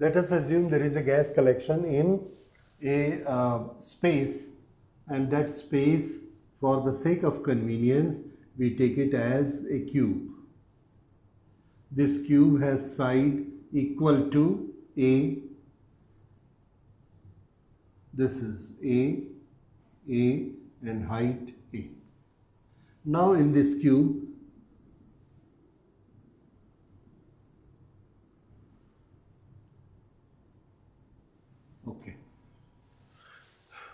Let us assume there is a gas collection in a space, and that space, for the sake of convenience, we take it as a cube. This cube has side equal to A. This is A, and height A. Now in this cube,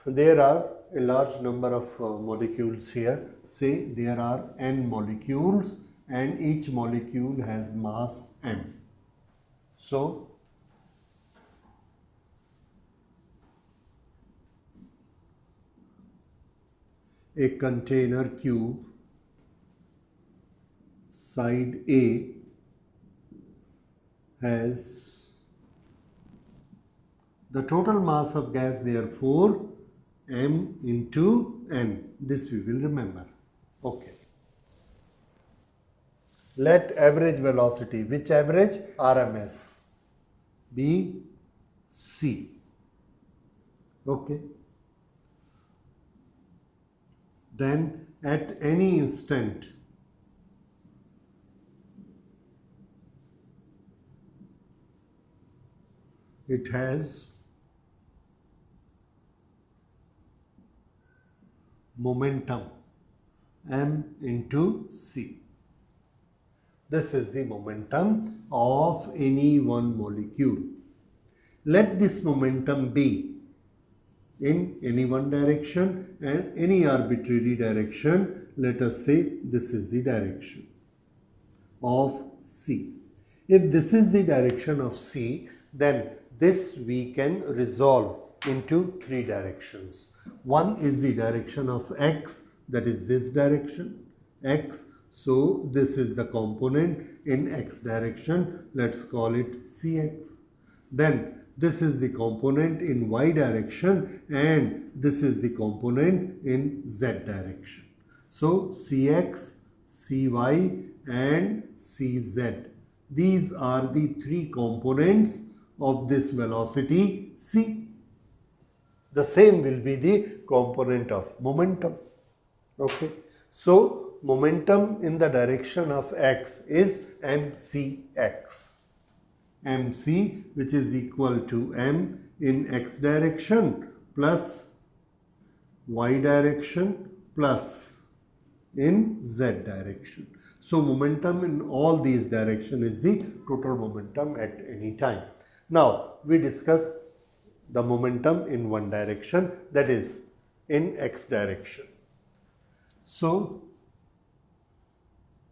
there are a large number of molecules here. Say there are n molecules and each molecule has mass m. So a container cube, side A has the total mass of gas, therefore m into n. This we will remember. Okay. Let average velocity, which average? RMS, be c. Okay. Then at any instant, it has momentum m into c. This is the momentum of any one molecule. Let this momentum be in any one direction and any arbitrary direction. Let us say this is the direction of C. If this is the direction of C, then this we can resolve into three directions. One is the direction of X, that is this direction, X. So this is the component in X direction. Let's call it Cx. Then this is the component in Y direction and this is the component in Z direction. So Cx, Cy and Cz. These are the three components of this velocity C. The same will be the component of momentum. Okay. So momentum in the direction of X is mcx. mc, which is equal to m in X direction plus Y direction plus in Z direction. So momentum in all these directions is the total momentum at any time. Now we discuss the momentum in one direction, that is in X direction. So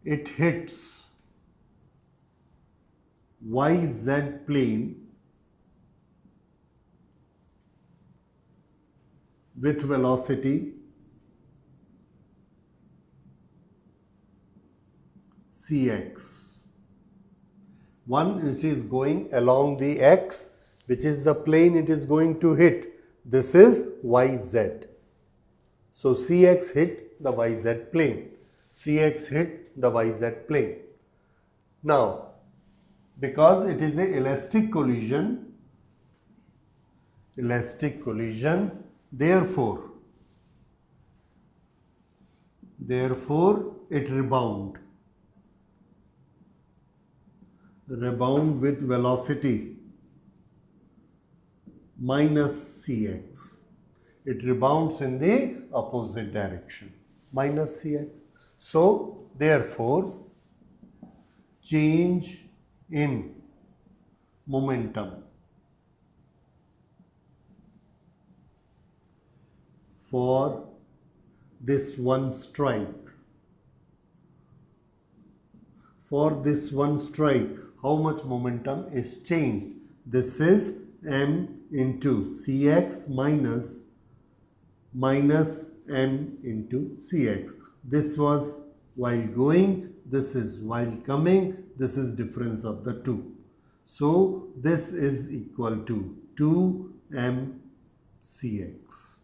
it hits YZ plane with velocity Cx. One which is going along the X, which is the plane it is going to hit. This is YZ. So Cx hit the YZ plane. Cx hit the YZ plane. Now, because it is an elastic collision, therefore it rebound with velocity minus Cx. It rebounds in the opposite direction, minus Cx. So therefore change in momentum for this one strike. How much momentum is changed? This is m into Cx minus m into Cx. This was while going, this is while coming, this is difference of the two. So this is equal to 2m Cx.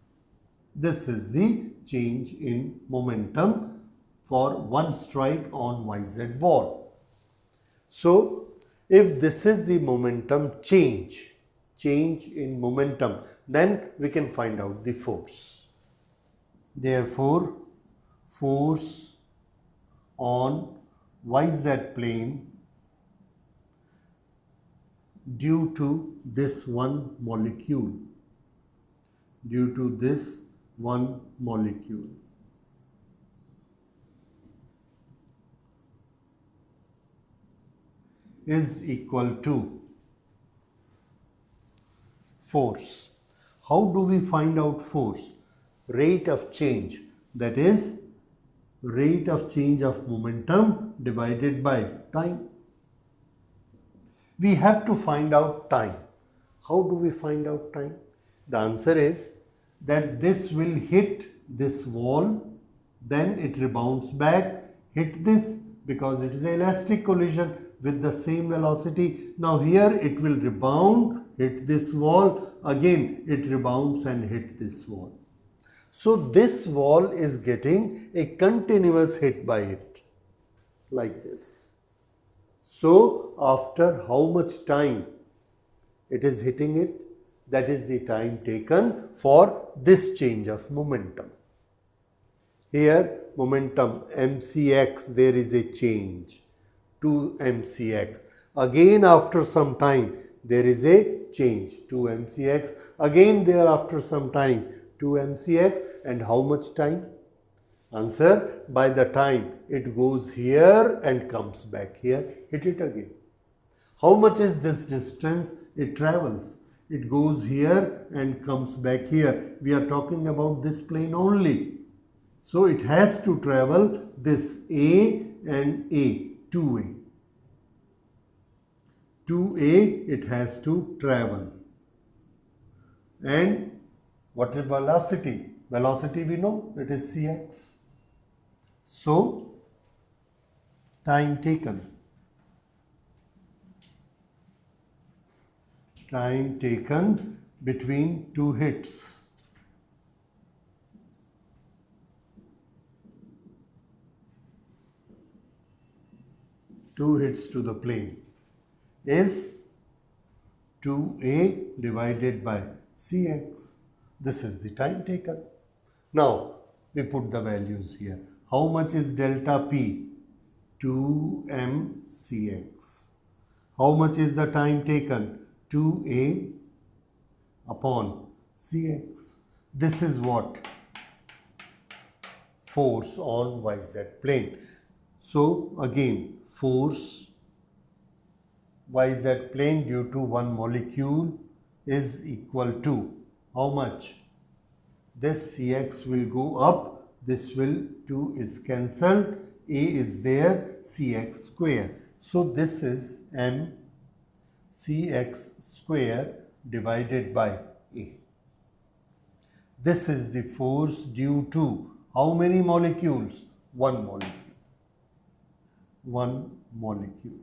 This is the change in momentum for one strike on YZ ball. So If this is the momentum change in momentum, then we can find out the force. Therefore, force on YZ plane due to this one molecule, is equal to force. How do we find out force? Rate of change, that is rate of change of momentum divided by time. We have to find out time. How do we find out time? The answer is that this will hit this wall, then it rebounds back, hit this, because it is an elastic collision with the same velocity. Now here it will rebound, hit this wall, again it rebounds and hit this wall. So this wall is getting a continuous hit by it, like this. So after how much time it is hitting it, that is the time taken for this change of momentum. Here momentum mcx, there is a change to mcx. Again after some time there is a change to mcx. Again there after some time to mcx. And how much time? Answer, by the time it goes here and comes back here, hit it again. How much is this distance it travels? It goes here and comes back here. We are talking about this plane only. So it has to travel this A and A, 2A. 2A it has to travel. And what is velocity? Velocity we know, it is Cx. So, time taken. Time taken between two hits. Two hits to the plane is 2A divided by Cx. This is the time taken. Now, we put the values here. How much is delta P? 2mcx. How much is the time taken? 2A upon Cx. This is what? Force on YZ plane. So again, force YZ plane due to one molecule is equal to how much? This Cx will go up, this will 2 is cancelled, A is there, Cx square. So this is m Cx square divided by A. This is the force due to how many molecules? One molecule. One molecule.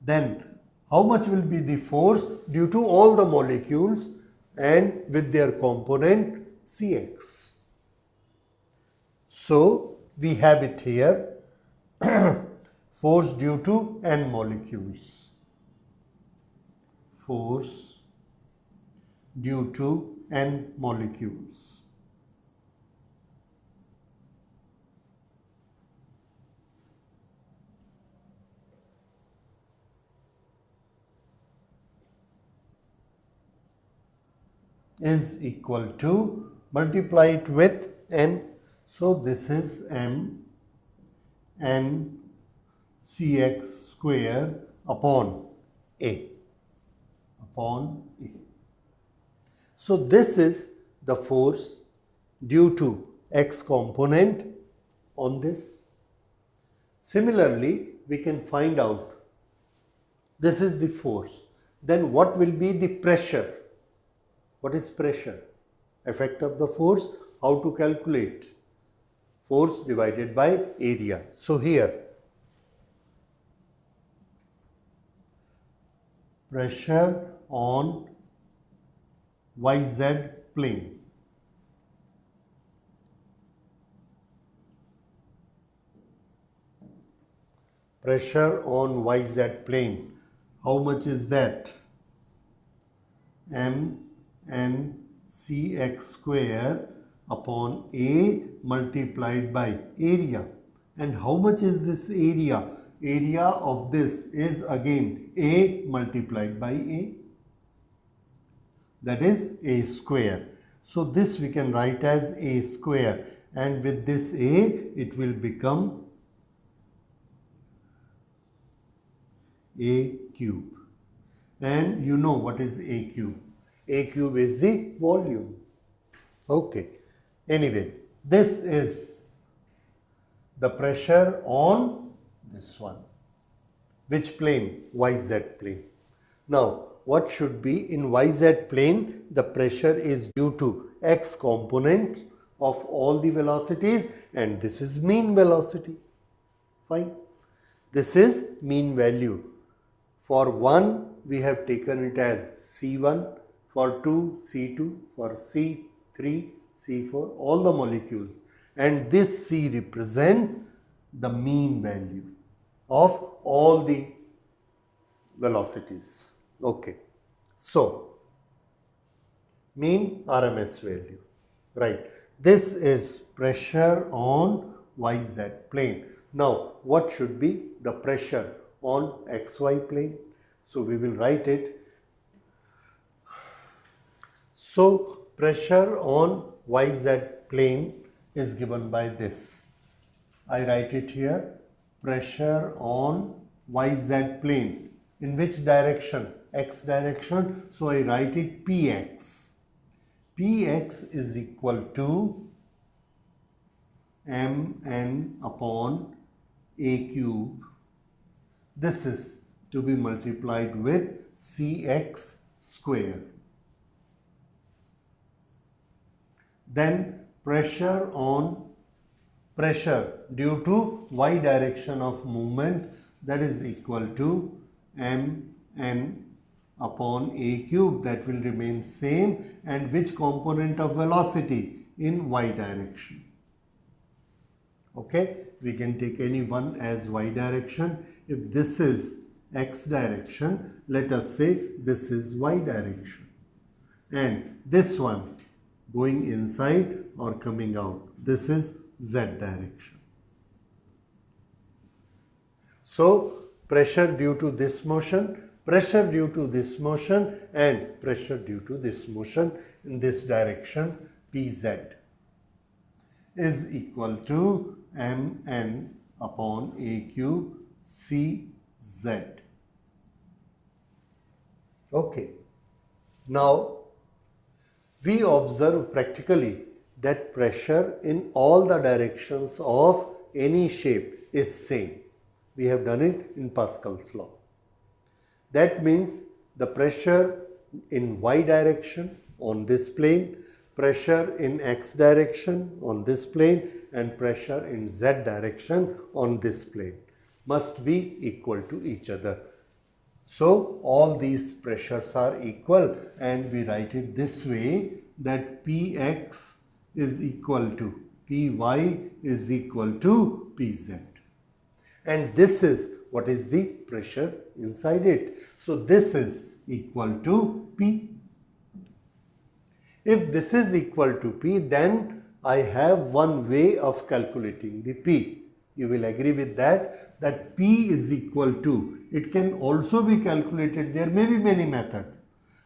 Then how much will be the force due to all the molecules and with their component Cx? So we have it here, force due to n molecules. Force due to n molecules. Is equal to, multiply it with n. So this is m n Cx square upon A. Upon A. So this is the force due to x component on this. Similarly, we can find out, this is the force. Then what will be the pressure? What is pressure? Effect of the force. How to calculate? Force divided by area. So here, pressure on YZ plane. Pressure on YZ plane. How much is that? M n Cx square upon A multiplied by area. And how much is this area? Area of this is again A multiplied by A. That is A square. So this we can write as A square, and with this A it will become A cube. And you know what is A cube. A cube is the volume. Okay. Anyway, this is the pressure on this one. Which plane? YZ plane. Now, what should be in YZ plane? The pressure is due to x component of all the velocities, and this is mean velocity. Fine. This is mean value. For 1, we have taken it as C1, for 2, C2, for C3, C4, all the molecules. And this C represent the mean value of all the velocities. Okay. So, mean RMS value. Right. This is pressure on YZ plane. Now, what should be the pressure on XY plane? So, we will write it. So, pressure on YZ plane is given by this. I write it here. Pressure on YZ plane. In which direction? X direction. So, I write it Px. Px is equal to Mn upon A cube. This is to be multiplied with Cx square. Then pressure due to y direction of movement, that is equal to Mn upon A cube, that will remain same, and which component of velocity? In y direction. Okay, we can take any one as y direction. If this is x direction, let us say this is y direction, and this one going inside or coming out, this is z direction. So pressure due to this motion, pressure due to this motion, and pressure due to this motion in this direction, Pz is equal to Mn upon A cube Cz. Okay. Now, we observe practically that pressure in all the directions of any shape is same. We have done it in Pascal's law. That means the pressure in y direction on this plane, pressure in x direction on this plane, and pressure in z direction on this plane must be equal to each other. So all these pressures are equal, and we write it this way, that Px is equal to Py is equal to Pz. And this is what is the pressure inside it. So this is equal to P. If this is equal to P, then I have one way of calculating the P. You will agree with that P is equal to, it can also be calculated, there may be many methods.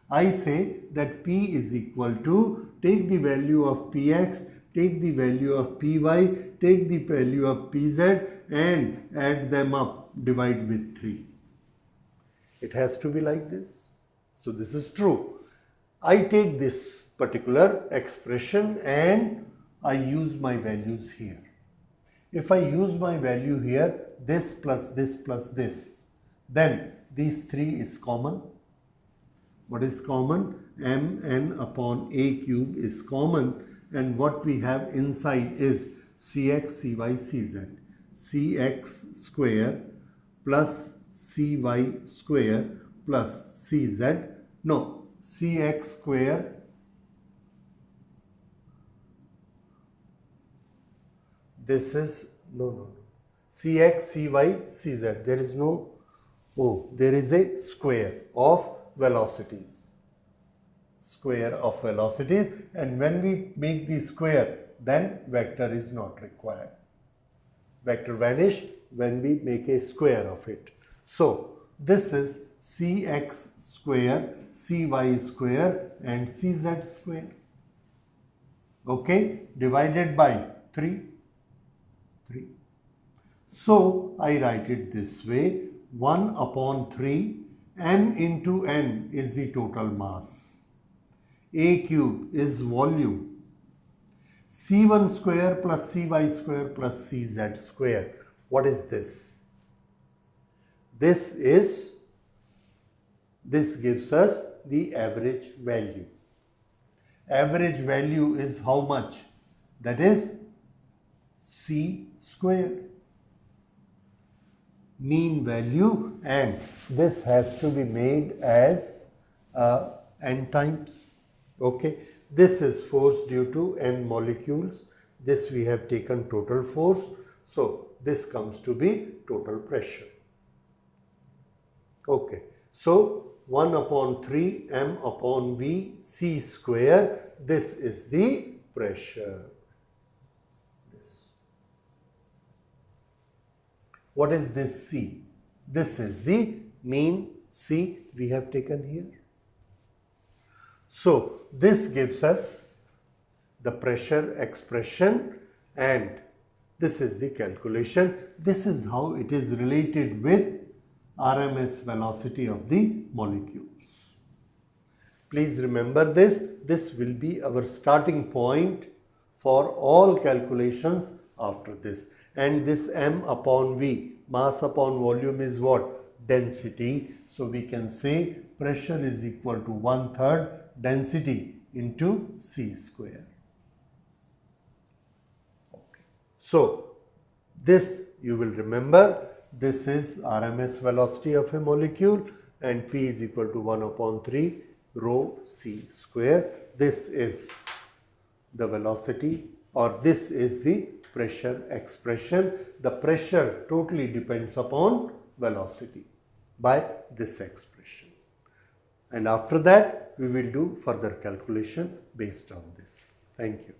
I say that P is equal to, take the value of Px, take the value of Py, take the value of Pz and add them up, divide with 3. It has to be like this. So this is true. I take this particular expression and I use my values here. If I use my value here, this plus this plus this, then these 3 is common. What is common? Mn upon A cube is common, and what we have inside is Cx, Cy, Cz. Cx square plus Cy square plus Cz. No, Cx square this is, no, Cx, Cy, Cz. There is no Oh, there is a square of velocities. Square of velocities, and when we make the square, then vector is not required. Vector vanish when we make a square of it. So this is cx square, cy square and cz square. Okay, divided by 3. So I write it this way, 1 upon 3, m into n is the total mass. A cube is volume. C1 square plus Cy square plus Cz square. What is this? This gives us the average value. Average value is how much? That is C square. Mean value, and this has to be made as n times. Okay, this is force due to n molecules. This we have taken total force. So this comes to be total pressure. Okay, so 1 upon 3 m upon v c square. This is the pressure. What is this C? This is the mean C we have taken here. So this gives us the pressure expression, and this is the calculation. This is how it is related with RMS velocity of the molecules. Please remember this. This will be our starting point for all calculations after this. And this m upon v, mass upon volume, is what? Density. So we can say pressure is equal to 1/3 density into c square. Okay. So this you will remember, this is RMS velocity of a molecule, and P is equal to 1 upon 3 rho c square. This is the velocity, or this is the pressure expression. The pressure totally depends upon velocity by this expression. And after that, we will do further calculation based on this. Thank you.